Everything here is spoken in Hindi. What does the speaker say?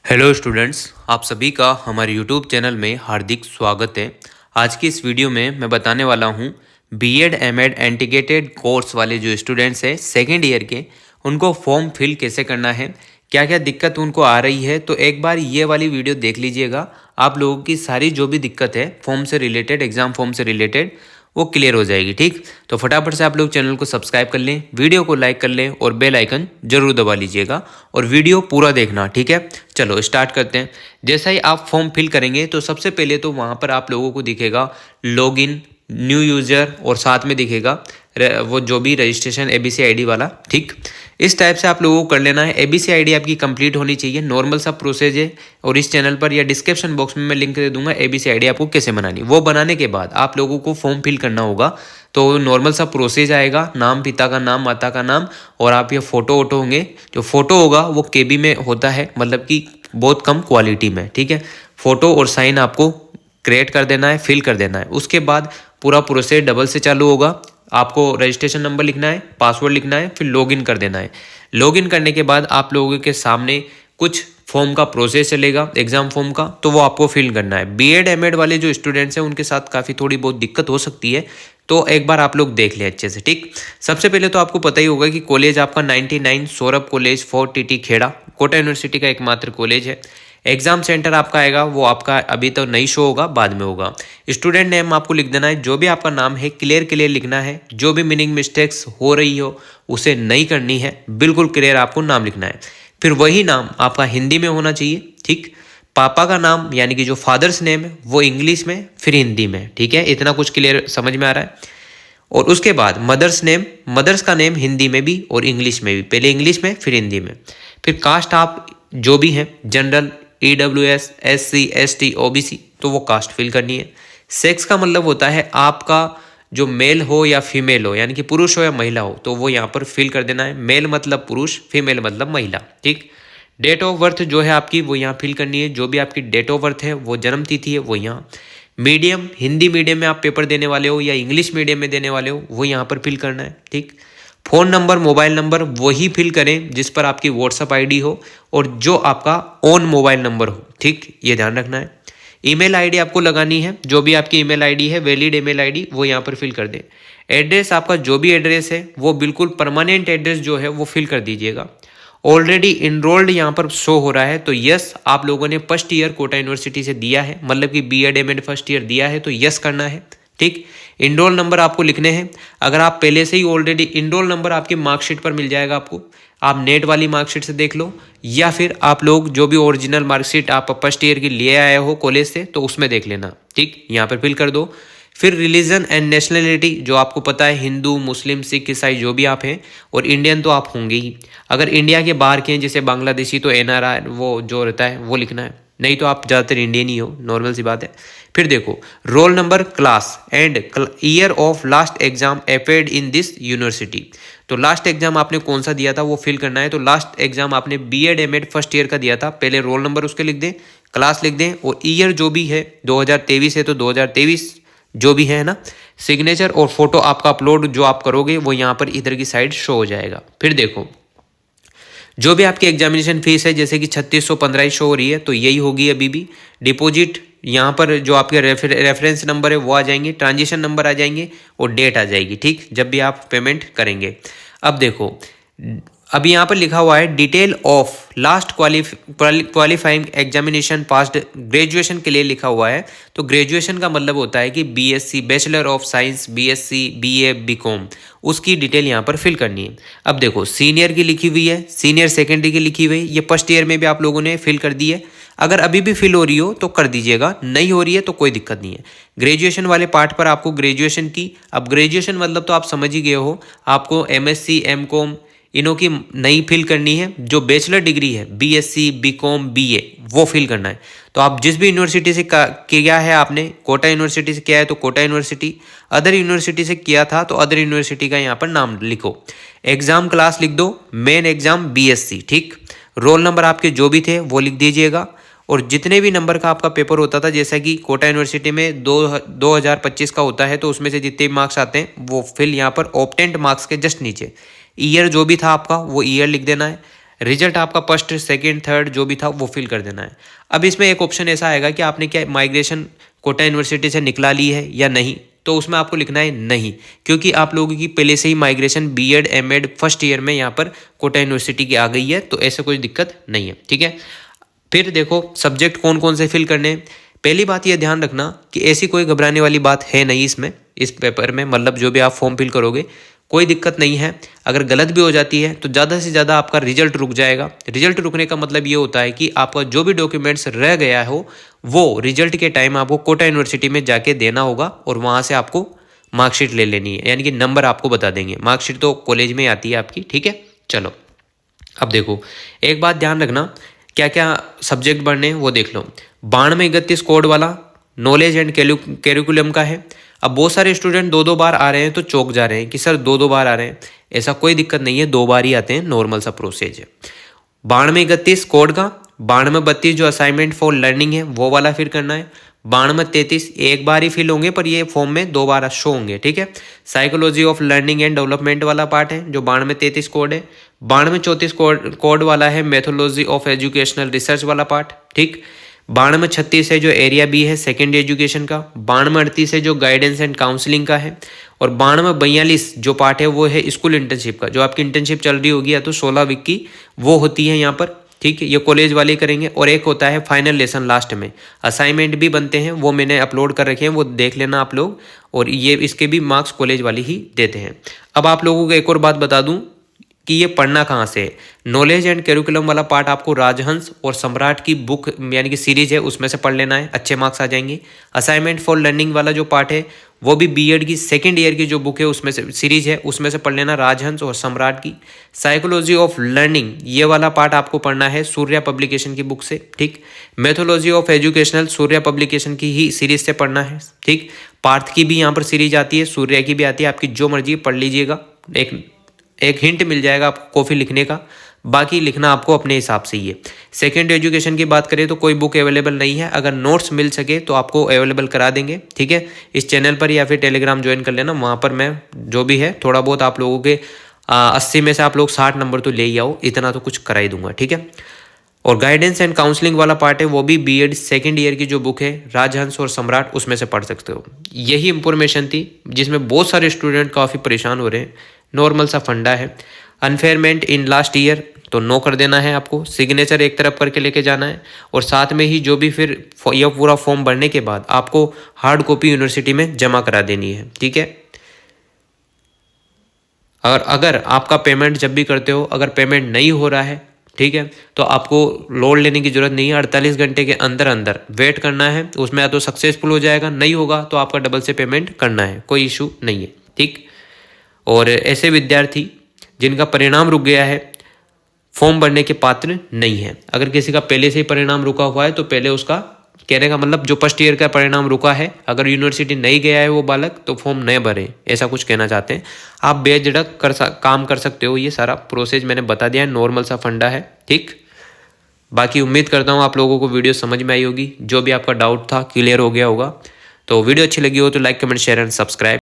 हेलो स्टूडेंट्स, आप सभी का हमारे यूट्यूब चैनल में हार्दिक स्वागत है। आज की इस वीडियो में मैं बताने वाला हूँ बीएड एमएड इंटीग्रेटेड कोर्स वाले जो स्टूडेंट्स हैं सेकेंड ईयर के, उनको फॉर्म फिल कैसे करना है, क्या क्या दिक्कत उनको आ रही है। तो एक बार ये वाली वीडियो देख लीजिएगा, आप लोगों की सारी जो भी दिक्कत है फॉर्म से रिलेटेड, एग्जाम फॉर्म से रिलेटेड, वो क्लियर हो जाएगी। ठीक, तो फटाफट से आप लोग चैनल को सब्सक्राइब कर लें, वीडियो को लाइक कर लें और बेल आइकन जरूर दबा लीजिएगा और वीडियो पूरा देखना। ठीक है, चलो स्टार्ट करते हैं। जैसा ही आप फॉर्म फिल करेंगे तो सबसे पहले तो वहाँ पर आप लोगों को दिखेगा लॉगिन, न्यू यूज़र और साथ में दिखेगा वो जो भी रजिस्ट्रेशन एबीसी आईडी वाला। ठीक, इस टाइप से आप लोगों को कर लेना है। एबीसी आईडी आपकी कंप्लीट होनी चाहिए, नॉर्मल सा प्रोसेस है और इस चैनल पर या डिस्क्रिप्शन बॉक्स में मैं लिंक दे दूंगा एबीसी आईडी आपको कैसे बनानी। वो बनाने के बाद आप लोगों को फॉर्म फिल करना होगा। तो नॉर्मल सा प्रोसेस आएगा, नाम, पिता का नाम, माता का नाम, और आप ये फोटो वोटो होंगे। जो फोटो होगा वो केबी में होता है, मतलब कि बहुत कम क्वालिटी में। ठीक है, फोटो और साइन आपको क्रिएट कर देना है, फिल कर देना है। उसके बाद पूरा प्रोसेस डबल से चालू होगा। आपको रजिस्ट्रेशन नंबर लिखना है, पासवर्ड लिखना है, फिर लॉगिन कर देना है। लॉगिन करने के बाद आप लोगों के सामने कुछ फॉर्म का प्रोसेस चलेगा, एग्जाम फॉर्म का, तो वो आपको फिल करना है। बीएड एमएड वाले जो स्टूडेंट्स हैं उनके साथ काफ़ी थोड़ी बहुत दिक्कत हो सकती है, तो एक बार आप लोग देख लें अच्छे से। ठीक, सबसे पहले तो आपको पता ही होगा कि कॉलेज आपका 99 सौरभ कॉलेज फॉर टीटी खेड़ा कोटा यूनिवर्सिटी का एकमात्र कॉलेज है। एग्जाम सेंटर आपका आएगा, वो आपका अभी तो नहीं शो होगा, बाद में होगा। स्टूडेंट नेम आपको लिख देना है, जो भी आपका नाम है क्लियर क्लियर लिखना है। जो भी मीनिंग मिस्टेक्स हो रही हो उसे नहीं करनी है, बिल्कुल क्लियर आपको नाम लिखना है। फिर वही नाम आपका हिंदी में होना चाहिए। ठीक, पापा का नाम यानी कि जो फादर्स नेम है वो इंग्लिश में, फिर हिंदी में। ठीक है, इतना कुछ क्लियर समझ में आ रहा है। और उसके बाद मदर्स नेम, मदर्स का नेम हिंदी में भी और इंग्लिश में भी, पहले इंग्लिश में फिर हिंदी में। फिर कास्ट आप जो भी हैं, general, EWS, SC, ST, OBC, तो वो कास्ट फिल करनी है। सेक्स का मतलब होता है आपका जो मेल हो या फीमेल हो, यानी कि पुरुष हो या महिला हो, तो वो यहाँ पर फिल कर देना है। मेल मतलब पुरुष, फीमेल मतलब महिला। ठीक, डेट ऑफ बर्थ जो है आपकी वो यहाँ फिल करनी है। जो भी आपकी डेट ऑफ बर्थ है, वो जन्म तिथि है, वो यहाँ। मीडियम, हिंदी मीडियम में आप पेपर देने वाले हो या इंग्लिश मीडियम में देने वाले हो, वो यहाँ पर फिल करना है। ठीक, फ़ोन नंबर, मोबाइल नंबर वही फिल करें जिस पर आपकी व्हाट्सअप आईडी हो और जो आपका ओन मोबाइल नंबर हो। ठीक, ये ध्यान रखना है। ईमेल आईडी आपको लगानी है, जो भी आपकी ईमेल आईडी है, वैलिड ईमेल आईडी, वो यहाँ पर फिल कर दें। एड्रेस आपका जो भी एड्रेस है वो बिल्कुल परमानेंट एड्रेस जो है वो फिल कर दीजिएगा। ऑलरेडी इनरोल्ड यहाँ पर शो हो रहा है, तो यस आप लोगों ने फर्स्ट ईयर कोटा यूनिवर्सिटी से दिया है, मतलब कि बीएड एमएड फर्स्ट ईयर दिया है, तो यस करना है। ठीक, इनरोल नंबर आपको लिखने हैं। अगर आप पहले से ही ऑलरेडी इनरोल नंबर आपकी मार्कशीट पर मिल जाएगा आपको, आप नेट वाली मार्कशीट से देख लो, या फिर आप लोग जो भी ओरिजिनल मार्कशीट आप फर्स्ट ईयर की लिए आए हो कॉलेज से, तो उसमें देख लेना। ठीक, यहाँ पर फिल कर दो। फिर रिलीजन एंड नेशनलिटी जो आपको पता है, हिंदू, मुस्लिम, सिख, ईसाई जो भी आप हैं, और इंडियन तो आप होंगे ही। अगर इंडिया के बाहर के हैं जैसे बांग्लादेशी, तो एनआरआई वो जो रहता है वो लिखना है, नहीं तो आप ज़्यादातर इंडियन ही हो, नॉर्मल सी बात है। फिर देखो roll number, class and year of last exam appeared in this university. तो लास्ट एग्जाम आपने कौन सा दिया था वो फिल करना है। तो लास्ट एग्जाम आपने बीएड एमएड फर्स्ट ईयर का दिया था, पहले रोल नंबर उसके लिख दें, क्लास लिख दें, और ईयर जो भी है 2023 है तो 2023 जो भी है ना। सिग्नेचर और फोटो आपका अपलोड जो आप करोगे वो यहाँ पर इधर की साइड शो हो जाएगा। फिर देखो जो भी आपकी एग्जामिनेशन फीस है, जैसे कि 3615 शो हो रही है, तो यही होगी अभी भी। डिपॉजिट यहाँ पर जो आपके रेफरेंस नंबर है वो आ जाएंगे, ट्रांजेक्शन नंबर आ जाएंगे और डेट आ जाएगी। ठीक, जब भी आप पेमेंट करेंगे। अब देखो अभी यहाँ पर लिखा हुआ है detail of last qualifying examination passed graduation के लिए लिखा हुआ है। तो ग्रेजुएशन का मतलब होता है कि BSc, bachelor of science, BSc, BA, BCom, उसकी डिटेल यहाँ पर फिल करनी है। अब देखो सीनियर की लिखी हुई है, सीनियर सेकेंडरी की लिखी हुई है, ये फर्स्ट ईयर में भी आप लोगों ने फिल कर दी है। अगर अभी भी फिल हो रही हो तो कर दीजिएगा, नहीं हो रही है तो कोई दिक्कत नहीं है। ग्रेजुएशन वाले पार्ट पर आपको ग्रेजुएशन की, अब ग्रेजुएशन मतलब तो आप समझ ही गए हो, आपको एमएससी, एमकॉम इनों की नई फिल करनी है। जो बैचलर डिग्री है बीएससी, बीकॉम, बीए, वो फिल करना है। तो आप जिस भी यूनिवर्सिटी से किया है, आपने कोटा यूनिवर्सिटी से किया है तो कोटा यूनिवर्सिटी, अदर यूनिवर्सिटी से किया था तो अदर यूनिवर्सिटी का यहाँ पर नाम लिखो। एग्जाम क्लास लिख दो, मेन एग्जाम बीएससी। ठीक, रोल नंबर आपके जो भी थे वो लिख दीजिएगा। और जितने भी नंबर का आपका पेपर होता था, जैसा कि कोटा यूनिवर्सिटी में 2025 का होता है, तो उसमें से जितने भी मार्क्स आते हैं वो फिल यहाँ पर ऑब्टेंड मार्क्स के जस्ट नीचे ईयर जो भी था आपका वो ईयर लिख देना है। रिजल्ट आपका फर्स्ट सेकंड थर्ड जो भी था वो फिल कर देना है। अब इसमें एक ऑप्शन ऐसा आएगा कि आपने क्या माइग्रेशन कोटा यूनिवर्सिटी से निकला ली है या नहीं, तो उसमें आपको लिखना है नहीं, क्योंकि आप लोगों की पहले से ही migration BEd MEd first year में यहाँ पर कोटा यूनिवर्सिटी की आ गई है, तो ऐसा कोई दिक्कत नहीं है। ठीक है, फिर देखो सब्जेक्ट कौन कौन से फिल करने हैं। पहली बात ये ध्यान रखना कि ऐसी कोई घबराने वाली बात है नहीं इसमें, इस पेपर में, मतलब जो भी आप फॉर्म फिल करोगे कोई दिक्कत नहीं है। अगर गलत भी हो जाती है तो ज़्यादा से ज़्यादा आपका रिजल्ट रुक जाएगा। रिजल्ट रुकने का मतलब ये होता है कि आपका जो भी डॉक्यूमेंट्स रह गया हो वो रिजल्ट के टाइम आपको कोटा यूनिवर्सिटी में जाके देना होगा और वहाँ से आपको मार्कशीट ले लेनी है, यानी कि नंबर आपको बता देंगे। मार्कशीट तो कॉलेज में आती है आपकी। ठीक है, चलो अब देखो एक बात ध्यान रखना, क्या क्या सब्जेक्ट बढ़ने हैं वो देख लो। 92-31 कोड वाला नॉलेज एंड कैरिकुलम का है। अब बहुत सारे स्टूडेंट 2-2 बार आ रहे हैं तो चौंक जा रहे हैं कि सर 2-2 बार आ रहे हैं। ऐसा कोई दिक्कत नहीं है, 2 बार ही आते हैं, नॉर्मल सा प्रोसेस है। 92-31 कोड का, 92-32 जो असाइनमेंट फॉर लर्निंग है वो वाला फिर करना है। 92-33 एक बार ही फिल होंगे पर ये फॉर्म में 2 बार शो होंगे। ठीक है, psychology of learning and development वाला पार्ट है जो 92-33 कोड है। 92-34 कोड वाला है मेथोलॉजी ऑफ एजुकेशनल रिसर्च वाला पार्ट। ठीक, 92-36 है जो एरिया बी है सेकेंड एजुकेशन का। 92-38 है जो गाइडेंस एंड काउंसलिंग का है। और 92-42 जो पार्ट है वो है स्कूल इंटर्नशिप का, जो आपकी इंटर्नशिप चल रही होगी या तो 16 वीक की वो होती है यहाँ पर। ठीक है, ये कॉलेज वाले करेंगे। और एक होता है फाइनल लेसन लास्ट में, असाइनमेंट भी बनते हैं, वो मैंने अपलोड कर रखे हैं, वो देख लेना आप लोग। और ये इसके भी मार्क्स कॉलेज वाले ही देते हैं। अब आप लोगों को एक और बात बता दूं कि ये पढ़ना कहाँ से है। नॉलेज एंड कैरिकुलम वाला पार्ट आपको राजहंस और सम्राट की बुक यानी कि सीरीज है उसमें से पढ़ लेना है, अच्छे मार्क्स आ जाएंगे। असाइनमेंट फॉर लर्निंग वाला जो पार्ट है वो भी बीएड की सेकेंड ईयर की जो बुक है उसमें से सीरीज है उसमें से पढ़ लेना, राजहंस और सम्राट की। साइकोलॉजी ऑफ लर्निंग ये वाला पार्ट आपको पढ़ना है सूर्या पब्लिकेशन की बुक से। ठीक, methodology of educational Surya publication की ही सीरीज से पढ़ना है। ठीक, पार्थ की भी यहाँ पर सीरीज आती है, सूर्या की भी आती है, आपकी जो मर्जी पढ़ लीजिएगा। एक हिंट मिल जाएगा आपको कॉपी लिखने का, बाकी लिखना आपको अपने हिसाब से ही है। सेकेंड एजुकेशन की बात करें तो कोई बुक अवेलेबल नहीं है, अगर नोट्स मिल सके तो आपको अवेलेबल करा देंगे। ठीक है, इस चैनल पर या फिर टेलीग्राम ज्वाइन कर लेना, वहाँ पर मैं जो भी है थोड़ा बहुत आप लोगों के 80 में से आप लोग 60 नंबर तो ले ही आओ, इतना तो कुछ करा ही दूंगा। ठीक है, और गाइडेंस एंड काउंसलिंग वाला पार्ट है वो भी बीएड सेकेंड ईयर की जो बुक है राजहंस और सम्राट उसमें से पढ़ सकते हो। यही इंफॉर्मेशन थी जिसमें बहुत सारे स्टूडेंट काफ़ी परेशान हो रहे हैं। नॉर्मल सा फंडा है। अनफेयरमेंट इन लास्ट ईयर तो नो कर देना है आपको, सिग्नेचर एक तरफ करके लेके जाना है। और साथ में ही जो भी फिर यह पूरा फॉर्म भरने के बाद आपको हार्ड कॉपी यूनिवर्सिटी में जमा करा देनी है। ठीक है, और अगर आपका पेमेंट जब भी करते हो अगर पेमेंट नहीं हो रहा है, ठीक है, तो आपको लोड लेने की जरूरत नहीं है। 48 घंटे के अंदर अंदर वेट करना है, उसमें या तो सक्सेसफुल हो जाएगा, नहीं होगा तो आपका डबल से पेमेंट करना है, कोई इशू नहीं है। ठीक, और ऐसे विद्यार्थी जिनका परिणाम रुक गया है फॉर्म भरने के पात्र नहीं है। अगर किसी का पहले से ही परिणाम रुका हुआ है तो पहले उसका, कहने का मतलब जो फर्स्ट ईयर का परिणाम रुका है, अगर यूनिवर्सिटी नहीं गया है वो बालक तो फॉर्म नहीं भरे, ऐसा कुछ कहना चाहते हैं। आप बेझिझक काम कर सकते हो, ये सारा प्रोसेस मैंने बता दिया है, नॉर्मल सा फंडा है। ठीक, बाकी उम्मीद करता हूँ आप लोगों को वीडियो समझ में आई होगी, जो भी आपका डाउट था क्लियर हो गया होगा। तो वीडियो अच्छी लगी हो तो like comment share and subscribe.